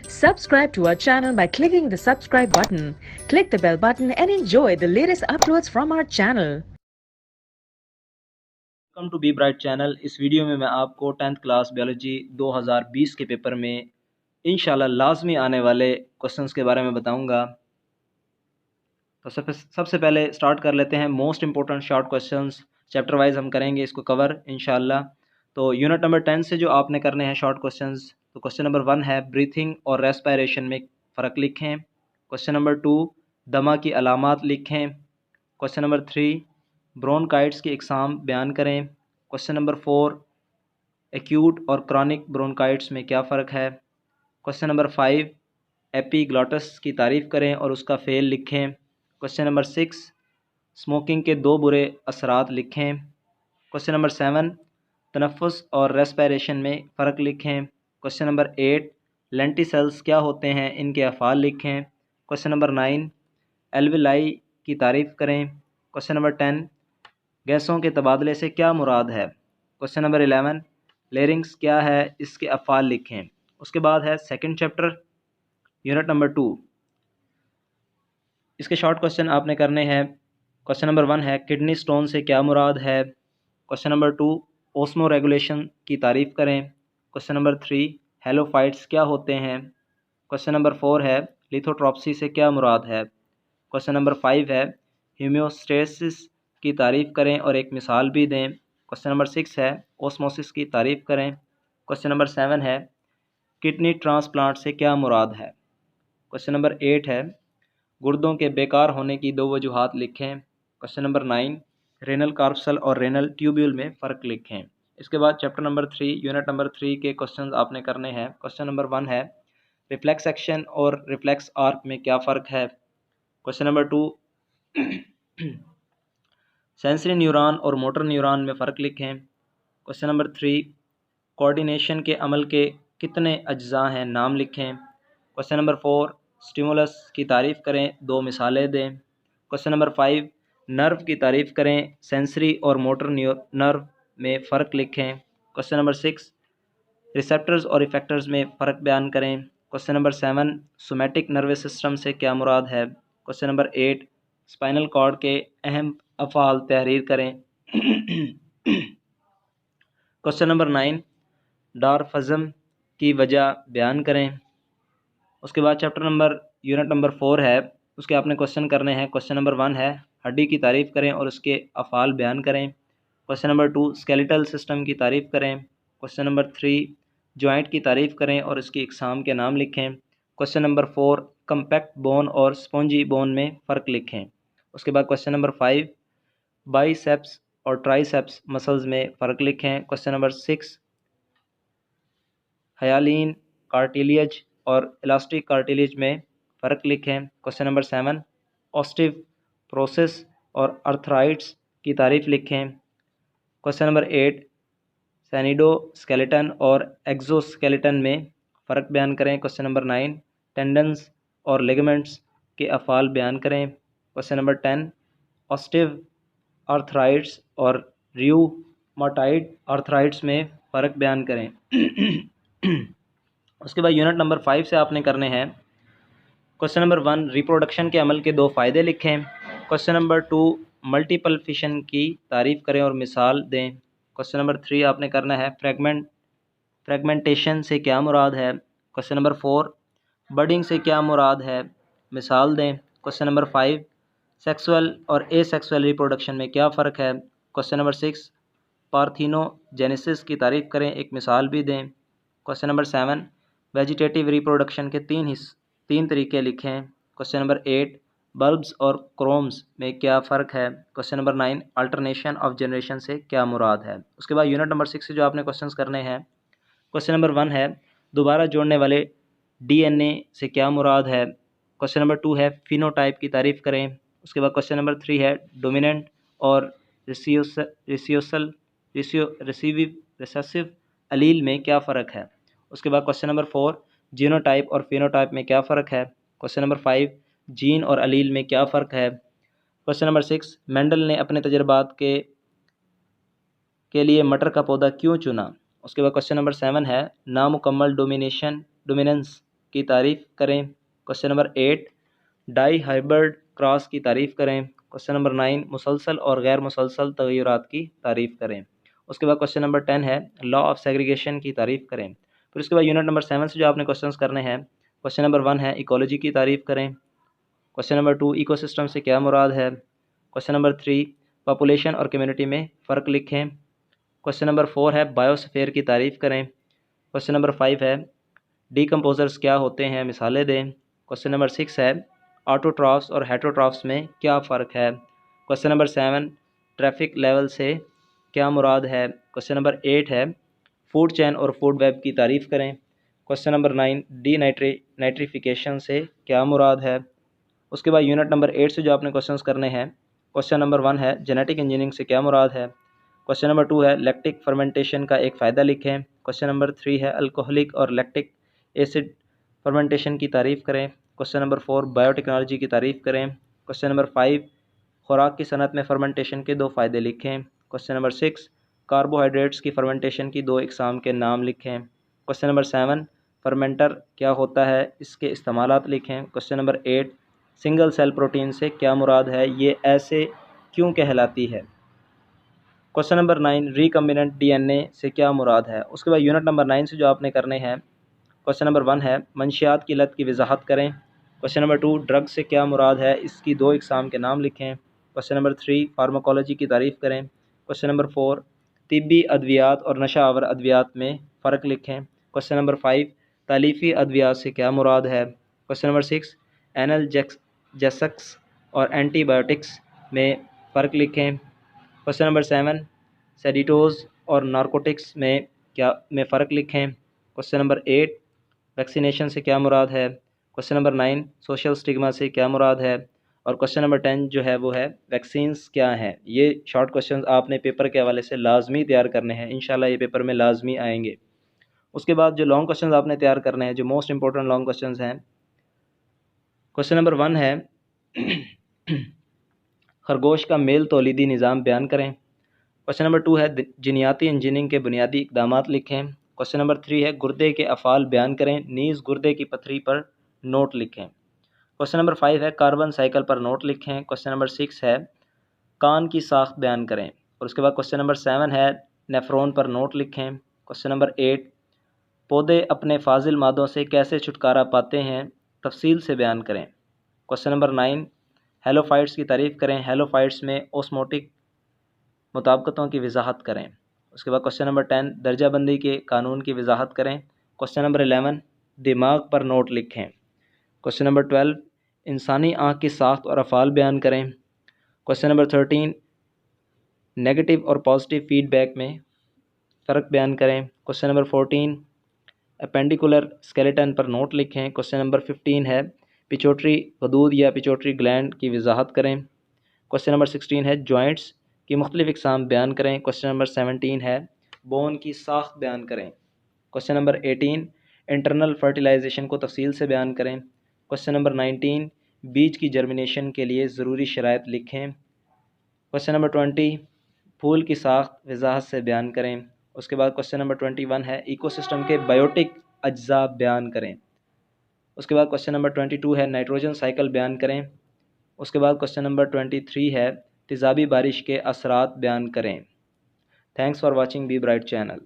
Subscribe to our channel by clicking the subscribe button. Click the bell button and enjoy the latest uploads from our channel. Welcome to be bright channel. इस video में मैं आपको 10th class biology 2020 के paper में इंशाल्लाह लाजमी आने वाले क्वेश्चंस के बारे में बताऊंगा। तो सबसे पहले स्टार्ट कर लेते हैं most important short questions. Chapter wise हम करेंगे इसको कवर इंशाल्लाह। तो यूनिट नंबर 10 से जो आपने करने हैं शॉर्ट क्वेश्चंस, तो क्वेश्चन नंबर 1 है ब्रीथिंग और रेस्पिरेशन में फ़र्क लिखें। क्वेश्चन नंबर 2 दमा की अलामात लिखें। क्वेश्चन नंबर 3 ब्रोंकाइटिस की इकसाम बयान करें। क्वेश्चन नंबर 4 एक्यूट और क्रॉनिक ब्रोंकाइटिस में क्या फ़र्क है। क्वेश्चन नंबर 5 एपीग्लॉटिस की तारीफ़ करें और उसका फ़ेल लिखें। क्वेश्चन नंबर 6 स्मोकिंग के 2 बुरे असरात लिखें। क्वेश्चन नंबर 7 तनफ़ुस और रेस्पिरेशन में फ़र्क लिखें। क्वेश्चन नंबर 8 लेंटिसेल्स क्या होते हैं, इनके अफ़ाल लिखें। क्वेश्चन नंबर 9 एल्विलाई की तारीफ़ करें। क्वेश्चन नंबर 10 गैसों के तबादले से क्या मुराद है। क्वेश्चन नंबर 11 लेरिंग्स क्या है, इसके अफ़ाल लिखें। उसके बाद है सेकंड चैप्टर यूनिट नंबर 2। इसके शॉर्ट क्वेश्चन आपने करने हैं। क्वेश्चन नंबर 1 है किडनी स्टोन से क्या मुराद है। क्वेश्चन नंबर 2 ओस्मो रेगुलेशन की तारीफ़ करें। क्वेश्चन नंबर 3 हेलोफाइट्स क्या होते हैं। क्वेश्चन नंबर 4 है लिथोट्रॉप्सी से क्या मुराद है। क्वेश्चन नंबर 5 है होम्योस्टेसिस की तारीफ़ करें और एक मिसाल भी दें। क्वेश्चन नंबर 6 है ओस्मोसिस की तारीफ़ करें। क्वेश्चन नंबर 7 है किडनी ट्रांसप्लांट से क्या मुराद है। क्वेश्चन नंबर 8 है गुर्दों के बेकार होने की 2 वजूहात लिखें। क्वेश्चन नंबर 9 रेनल कार्पसल और रेनल ट्यूब्यूल में फ़र्क लिखें। इसके बाद चैप्टर नंबर 3 यूनिट नंबर 3 के क्वेश्चन आपने करने हैं। क्वेश्चन नंबर 1 है रिफ्लेक्स एक्शन और रिफ्लेक्स आर्क में क्या फ़र्क है। क्वेश्चन नंबर 2 सेंसरी न्यूरॉन और मोटर न्यूरॉन में फ़र्क लिखें। क्वेश्चन नंबर 3 कोऑर्डिनेशन के अमल के कितने अज्जा हैं, नाम लिखें। क्वेश्चन नंबर 4 स्टिमुलस की तारीफ़ करें, 2 मिसालें दें। क्वेश्चन नंबर 5 नर्व की तारीफ़ करें, सेंसरी और मोटर नर्व में फ़र्क लिखें। क्वेश्चन नंबर 6 रिसेप्टर्स और इफेक्टर्स में फ़र्क बयान करें। Question number 7 somatic nervous system से क्या मुराद है। क्वेश्चन नंबर 8 स्पाइनल कॉर्ड के अहम अफ़ाल तहरीर करें। क्वेश्चन नंबर 9 डॉर्फिज्म की वजह बयान करें। उसके बाद चैप्टर नंबर यूनिट नंबर 4 है, उसके आपने क्वेश्चन करने हैं। क्वेश्चन नंबर 1 है हड्डी की तारीफ़ करें और उसके अफ़ाल बयान करें। क्वेश्चन नंबर 2 स्केलेटल सिस्टम की तारीफ़ करें। क्वेश्चन नंबर 3 जॉइंट की तारीफ़ करें और उसकी इकसाम के नाम लिखें। क्वेश्चन नंबर 4 कम्पैक्ट बोन और स्पॉन्जी बोन में फ़र्क लिखें। उसके बाद क्वेश्चन नंबर 5 बाइसेप्स और ट्राइसेप्स मसल्स में फ़र्क लिखें। क्वेश्चन नंबर 6 हायालिन कार्टिलेज और इलास्टिक कार्टिलेज में फ़र्क लिखें। क्वेश्चन नंबर 7 ऑस्टियोपोरोसिस और अर्थराइट्स की तारीफ़ लिखें। क्वेश्चन नंबर 8 सैनिडोस्केलेटन और एक्सोस्केलेटन में फ़र्क बयान करें। क्वेश्चन नंबर 9 टेंडन्स और लिगामेंट्स के अफ़ाल बयान करें। क्वेश्चन नंबर 10 ऑस्टिव आर्थराइट्स और रियूमाटॉइड आर्थराइट्स में फ़र्क बयान करें। उसके बाद यूनिट नंबर 5 से आपने करने हैं। क्वेश्चन नंबर 1 रिप्रोडक्शन के अमल के 2 फ़ायदे लिखें। क्वेश्चन नंबर 2 मल्टीपल फिशन की तारीफ़ करें और मिसाल दें। क्वेश्चन नंबर 3 आपने करना है फ्रेगमेंटेशन से क्या मुराद है। क्वेश्चन नंबर 4 बडिंग से क्या मुराद है, मिसाल दें। क्वेश्चन नंबर 5 सेक्सुअल और एसेक्सुअल रिप्रोडक्शन में क्या फ़र्क है। क्वेश्चन नंबर 6 पार्थेनोजेनेसिस की तारीफ़ करें, एक मिसाल भी दें। क्वेश्चन नंबर 7 वेजिटेटिव रिप्रोडक्शन के 3 तरीके लिखें। क्वेश्चन नंबर 8 बल्ब्स और क्रोम्स में क्या फ़र्क है। Question number 9 alternation of generation से क्या मुराद है। उसके बाद यूनिट नंबर 6 से जो आपने क्वेश्चंस करने हैं। क्वेश्चन नंबर 1 है दोबारा जोड़ने वाले डीएनए से क्या मुराद है। क्वेश्चन नंबर 2 है फिनोटाइप की तारीफ़ करें। उसके बाद क्वेश्चन नंबर 3 है डोमिनेंट और रिसेसिव अलील में क्या फ़र्क है। उसके बाद क्वेश्चन नंबर 4 जीनोटाइप और फिनोटाइप में क्या फ़र्क है। क्वेश्चन नंबर 5 जीन और अलील में क्या फ़र्क है। क्वेश्चन नंबर 6 मेंडल ने अपने तजर्बात के लिए मटर का पौधा क्यों चुना। उसके बाद क्वेश्चन नंबर 7 है नामुकम्मल डोमिनेंस की तारीफ़ करें। Question number 8 dihybrid cross की तारीफ़ करें। क्वेश्चन नंबर 9 मुसलसल और गैर मुसलसल तग़य्युरात की तारीफ़ करें। उसके बाद क्वेश्चन नंबर 10 है लॉ ऑफ सेग्रीगेशन की तारीफ़ करें। फिर उसके बाद यूनिट नंबर 7 से जो आपने क्वेश्चंस करने हैं, क्वेश्चन नंबर 1 है इकोलॉजी की तारीफ़ करें। क्वेश्चन नंबर 2 इकोसिस्टम से क्या मुराद है। क्वेश्चन नंबर 3 पॉपुलेशन और कम्युनिटी में फ़र्क लिखें। क्वेश्चन नंबर 4 है बायोस्फीयर की तारीफ़ करें। क्वेश्चन नंबर 5 है डीकम्पोजर्स क्या होते हैं, मिसालें दें। क्वेश्चन नंबर 6 है ऑटोट्रॉफ्स और हेटरोट्रॉफ्स में क्या फ़र्क है। क्वेश्चन नंबर 7 ट्रैफिक लेवल से क्या मुराद है। क्वेश्चन नंबर 8 है फूड चेन और फूड वेब की तारीफ़ करें। क्वेश्चन नंबर 9 नाइट्रिफिकेशन से क्या मुराद है। उसके बाद यूनिट नंबर 8 से जो आपने क्वेश्चंस करने हैं, क्वेश्चन नंबर 1 है जेनेटिक इंजीनियरिंग से क्या मुराद है। क्वेश्चन नंबर 2 है लैक्टिक फर्मेंटेशन का एक फ़ायदा लिखें। क्वेश्चन नंबर 3 है अल्कोहलिक और लैक्टिक एसिड फर्मेंटेशन की तारीफ़ करें। क्वेश्चन नंबर 4 बायोटेक्नोलॉजी की तारीफ़ करें। क्वेश्चन नंबर 5 खुराक की सनत में फर्मेंटेशन के 2 फ़ायदे लिखें। क्वेश्चन नंबर 6 कार्बोहाइड्रेट्स की फर्मेंटेशन की 2 इकसाम के नाम लिखें। क्वेश्चन नंबर 7 फर्मेंटर क्या होता है, इसके इस्तेमालात लिखें। Question number 8 single cell protein से क्या मुराद है, ये ऐसे क्यों कहलाती है। क्वेश्चन नंबर 9 रिकम्बिनेंट डीएनए से क्या मुराद है। उसके बाद यूनिट नंबर 9 से जो आपने करने हैं, क्वेश्चन नंबर 1 है मंशियात की लत की वजाहत करें। क्वेश्चन नंबर 2 ड्रग से क्या मुराद है, इसकी 2 इकसाम के नाम लिखें। क्वेश्चन नंबर 3 फार्माकोलॉजी की तारीफ़ करें। क्वेश्चन नंबर 4 तिब्बी अद्वियात और नशा आवर अद्वियात में फ़र्क लिखें। क्वेश्चन नंबर 5 तालीफ़ी अद्वियात से क्या मुराद है। क्वेश्चन नंबर 6 एनाल्जेसिक्स और एंटीबायोटिक्स में फ़र्क लिखें। क्वेश्चन नंबर 7 सेडिटोज़ और नारकोटिक्स में फ़र्क लिखें। क्वेश्चन नंबर 8 वैक्सीनेशन से क्या मुराद है। क्वेश्चन नंबर 9 सोशल स्टिग्मा से क्या मुराद है। और क्वेश्चन नंबर 10 जो है वो है वैक्सीन्स क्या हैं। ये शॉर्ट क्वेश्चंस आपने पेपर के हवाले से लाजमी तैयार करने हैं, इंशाल्लाह ये पेपर में लाजमी आएंगे। उसके बाद जो लॉन्ग क्वेश्चंस आपने तैयार करने हैं, जो मोस्ट इंपॉर्टेंट लॉन्ग क्वेश्चंस हैं, क्वेश्चन नंबर 1 है खरगोश का मेल तौलीदी निज़ाम बयान करें। क्वेश्चन नंबर 2 है जीनियाती इंजीनियरिंग के बुनियादी इक़दामात लिखें। क्वेश्चन नंबर 3 है गुर्दे के अफ़ाल बयान करें, नीज़ गुर्दे की पथरी पर नोट लिखें। क्वेश्चन नंबर 5 है कार्बन साइकिल पर नोट लिखें। क्वेश्चन नंबर 6 है कान की साख्त बयान करें। और उसके बाद क्वेश्चन नंबर 7 है नेफ्रॉन पर नोट लिखें। क्वेश्चन नंबर 8 पौधे अपने फाजिल मादों से कैसे छुटकारा पाते हैं, तफसील से बयान करें। क्वेश्चन नंबर 9 हेलोफाइट्स की तारीफ़ करें, हेलोफाइट्स में ओस्मोटिक मुताबिकतों की वजाहत करें। उसके बाद क्वेश्चन नंबर 10 दर्जाबंदी के कानून की वजाहत करें। क्वेश्चन नंबर 11 दिमाग पर नोट लिखें। क्वेश्चन नंबर 12 इंसानी आँख की साख्त और अफ़ाल बयान करें। क्वेश्चन नंबर 13 नेगेटिव और पॉजिटिव फीडबैक में फ़र्क बयान करें। क्वेश्चन नंबर 14 अपेंडिकुलर स्केलेटन पर नोट लिखें। क्वेश्चन नंबर 15 है पिट्यूटरी गदूद या पिट्यूटरी ग्लैंड की वजाहत करें। क्वेश्चन नंबर 16 है जॉइंट्स की मुख्तलिफ इक़साम बयान करें। क्वेश्चन नंबर 17 है बोन की साख्त बयान करें। क्वेश्चन नंबर 18 इंटरनल फर्टिलाइजेशन को तफसील से बयान करें। क्वेश्चन नंबर 19 बीज की जर्मिनेशन के लिए ज़रूरी शराइत लिखें। क्वेश्चन नंबर 20 फूल की साख्त वजाहत से बयान करें। उसके बाद क्वेश्चन नंबर 21 है इकोसिस्टम के बायोटिक अज्जा बयान करें। उसके बाद क्वेश्चन नंबर 22 है नाइट्रोजन साइकिल बयान करें। उसके बाद क्वेश्चन नंबर 23 है तेज़ाबी बारिश के असरात बयान करें। Thanks for watching B bright channel.